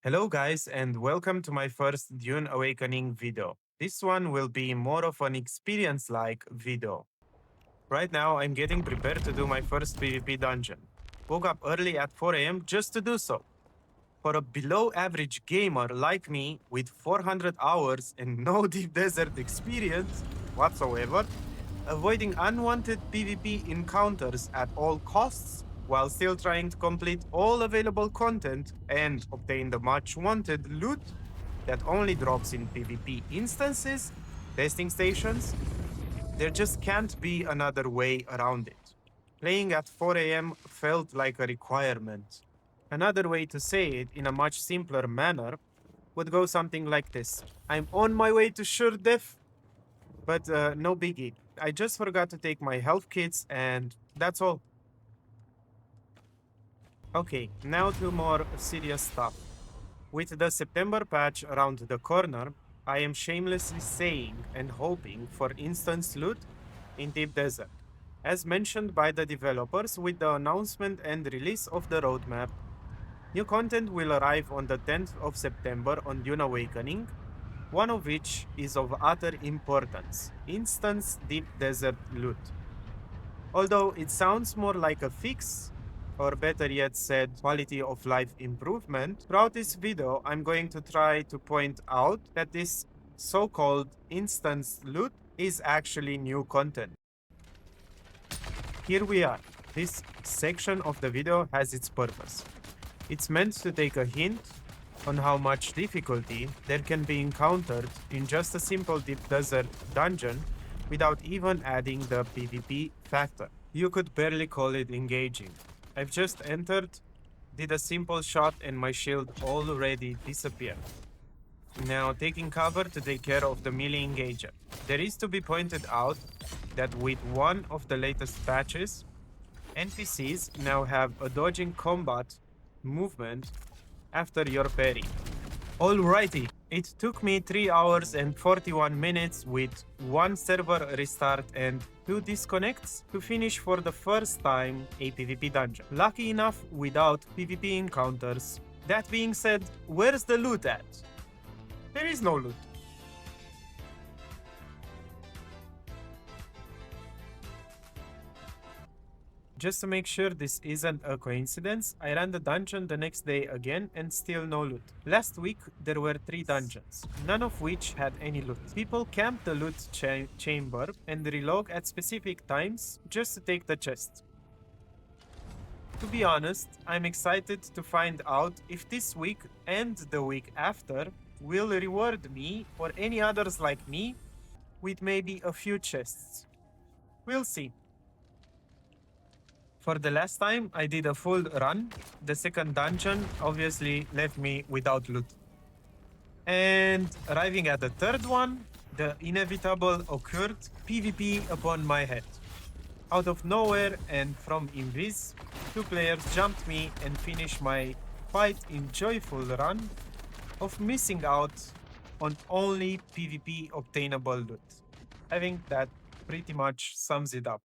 Hello guys and welcome to my first Dune Awakening video. This one will be more of an experience-like video. Right now I'm getting prepared to do my first PvP dungeon. Woke up early at 4 a.m. just to do so. For a below average gamer like me with 400 hours and no deep desert experience whatsoever, avoiding unwanted PvP encounters at all costs while still trying to complete all available content and obtain the much wanted loot that only drops in PvP instances, testing stations. There just can't be another way around it. Playing at 4 a.m. felt like a requirement. Another way to say it in a much simpler manner would go something like this: I'm on my way to sure death, but no biggie. I just forgot to take my health kits, and that's all. Okay, now to more serious stuff. With the September patch around the corner, I am shamelessly saying and hoping for instance loot in Deep Desert. As mentioned by the developers with the announcement and release of the roadmap, new content will arrive on the 10th of September on Dune Awakening, one of which is of utter importance: instance Deep Desert loot. Although it sounds more like a fix, or better yet said, quality of life improvement, throughout this video I'm going to try to point out that this so-called instance loot is actually new content. Here we are. This section of the video has its purpose. It's meant to take a hint on how much difficulty there can be encountered in just a simple deep desert dungeon without even adding the PvP factor. You could barely call it engaging. I've just entered, did a simple shot, and my shield already disappeared. Now taking cover to take care of the melee engager. There is to be pointed out that with one of the latest patches, NPCs now have a dodging combat movement after your parry. Alrighty, it took me 3 hours and 41 minutes with one server restart and 2 disconnects to finish for the first time a PvP dungeon. Lucky enough without PvP encounters. That being said, where's the loot at? There is no loot. Just to make sure this isn't a coincidence, I ran the dungeon the next day again and still no loot. Last week there were 3 dungeons, none of which had any loot. People camped the loot chamber and relog at specific times just to take the chests. To be honest, I'm excited to find out if this week and the week after will reward me or any others like me with maybe a few chests. We'll see. For the last time I did a full run, the second dungeon obviously left me without loot. And arriving at the third one, the inevitable occurred: PvP upon my head. Out of nowhere and from invis, 2 players jumped me and finished my quite enjoyable run of missing out on only PvP obtainable loot. I think that pretty much sums it up.